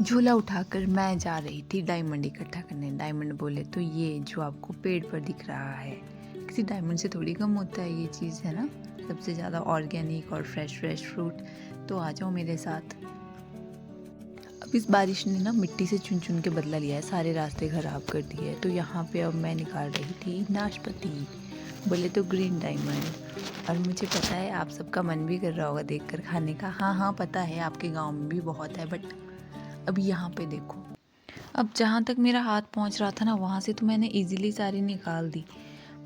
झोला उठाकर मैं जा रही थी डायमंड इकट्ठा करने। डायमंड बोले तो ये जो आपको पेड़ पर दिख रहा है किसी डायमंड से थोड़ी कम होता है, ये चीज़ है ना, सबसे ज़्यादा ऑर्गेनिक और फ्रेश फ्रूट। तो आ जाओ मेरे साथ। अब इस बारिश ने ना मिट्टी से चुन चुन के बदला लिया है, सारे रास्ते ख़राब कर दिए है। तो यहाँ पे अब मैं निकाल रही थी नाशपाती, बोले तो ग्रीन डायमंड। और मुझे पता है आप सबका मन भी कर रहा होगा देखकर खाने का। हाँ हाँ पता है, आपके गांव में भी बहुत है, बट अभी यहाँ पे देखो। अब जहाँ तक मेरा हाथ पहुँच रहा था ना, वहाँ से तो मैंने इजीली सारी निकाल दी,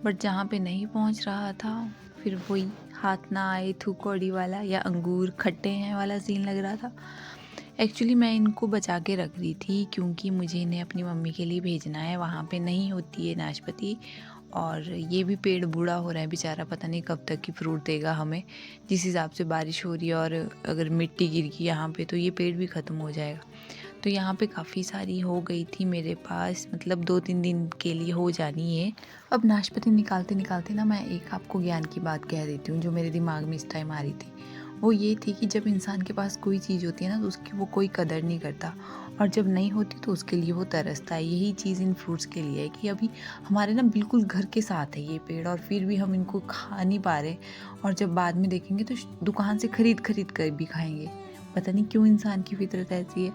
बट जहाँ पे नहीं पहुँच रहा था फिर वही हाथ ना आए थू कौड़ी वाला या अंगूर खट्टे हैं वाला सीन लग रहा था। एक्चुअली मैं इनको बचा के रख रही थी क्योंकि मुझे इन्हें अपनी मम्मी के लिए भेजना है, वहाँ पे नहीं होती है नाशपाती। और ये भी पेड़ बूढ़ा हो रहा है बेचारा, पता नहीं कब तक की फ्रूट देगा हमें। जिस हिसाब से बारिश हो रही है और अगर मिट्टी गिर गई यहाँ पे तो ये पेड़ भी ख़त्म हो जाएगा। तो यहाँ पे काफ़ी सारी हो गई थी मेरे पास, मतलब 2-3 दिन के लिए हो जानी है। अब नाशपाती निकालते निकालते ना मैं एक आपको ज्ञान की बात कह देती हूँ जो मेरे दिमाग में इस टाइम आ रही थी। वो ये थी कि जब इंसान के पास कोई चीज़ होती है ना तो उसकी वो कोई कदर नहीं करता, और जब नहीं होती तो उसके लिए वो तरसता है। यही चीज़ इन फ्रूट्स के लिए है कि अभी हमारे ना बिल्कुल घर के साथ है ये पेड़ और फिर भी हम इनको खा नहीं पा रहे, और जब बाद में देखेंगे तो दुकान से खरीद कर भी खाएंगे। पता नहीं क्यों इंसान की फितरत ऐसी है।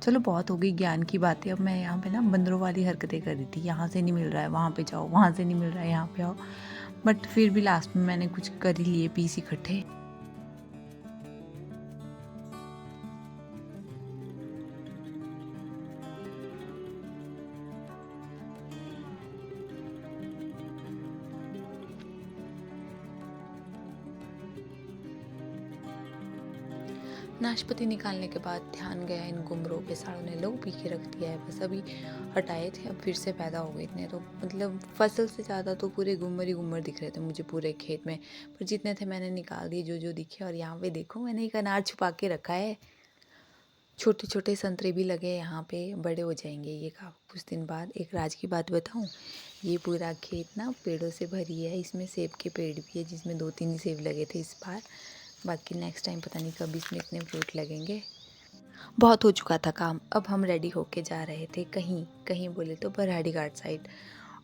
चलो बहुत हो गई ज्ञान की बातें। अब मैं यहाँ पे ना बंदरों वाली हरकतें कर रही थी, यहाँ से नहीं मिल रहा है वहाँ पे जाओ, वहाँ से नहीं मिल रहा है यहाँ पे आओ, बट फिर भी लास्ट में मैंने कुछ कर ही लिए पीस इकट्ठे। नाशपाती निकालने के बाद ध्यान गया इन गुमरों पे, साड़ों ने लोग पी के रख दिया है। बस अभी हटाए थे, अब फिर से पैदा हो गए इतने। तो मतलब फसल से ज़्यादा तो पूरे गुम्मर ही गुम्मर दिख रहे थे मुझे पूरे खेत में, पर जितने थे मैंने निकाल दिए जो जो दिखे। और यहाँ पे देखो मैंने एक अनार छुपा के रखा है, छोटे छोटे संतरे भी लगे यहाँ पे, बड़े हो जाएंगे ये कुछ दिन बाद। एक राज की बात बताऊँ, ये पूरा खेत ना पेड़ों से भरी है, इसमें सेब के पेड़ भी है जिसमें 2-3 ही सेब लगे थे इस बार। बाकी नेक्स्ट टाइम पता नहीं कब इसमें इतने फ्रूट लगेंगे। बहुत हो चुका था काम, अब हम रेडी होके जा रहे थे कहीं कहीं बोले तो बरहाड़ी घाट साइड।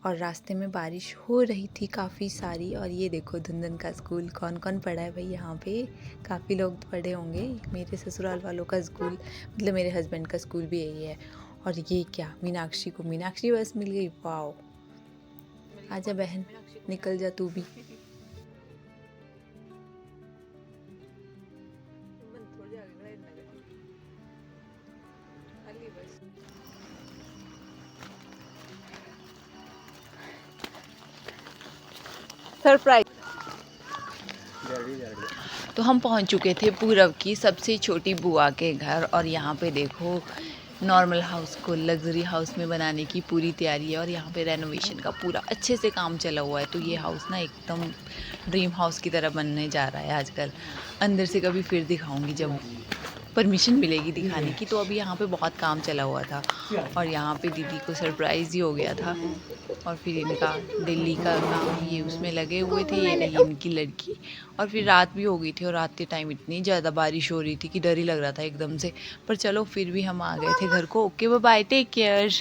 और रास्ते में बारिश हो रही थी काफ़ी सारी। और ये देखो धुंधन का स्कूल, कौन कौन पढ़ा है भाई यहाँ पे, काफ़ी लोग तो पढ़े होंगे। मेरे ससुराल वालों का स्कूल, मतलब मेरे हस्बैंड का स्कूल भी यही है। और ये क्या, मीनाक्षी बस मिल गई, वाओ। आजा बहन, निकल जा तू भी। सरप्राइज। तो हम पहुंच चुके थे पूरब की सबसे छोटी बुआ के घर, और यहाँ पे देखो नॉर्मल हाउस को लग्जरी हाउस में बनाने की पूरी तैयारी है। और यहाँ पे रेनोवेशन का पूरा अच्छे से काम चला हुआ है। तो ये हाउस ना एकदम ड्रीम हाउस की तरह बनने जा रहा है आजकल। अंदर से कभी फिर दिखाऊंगी जब परमिशन मिलेगी दिखाने की। तो अभी यहाँ पे बहुत काम चला हुआ था, और यहाँ पे दीदी को सरप्राइज़ ही हो गया था। और फिर इनका दिल्ली का नाम ये उसमें लगे हुए थे, ये रही इनकी लड़की। और फिर रात भी हो गई थी, और रात के टाइम इतनी ज़्यादा बारिश हो रही थी कि डर ही लग रहा था एकदम से। पर चलो फिर भी हम आ गए थे घर को। Okay bye, take care.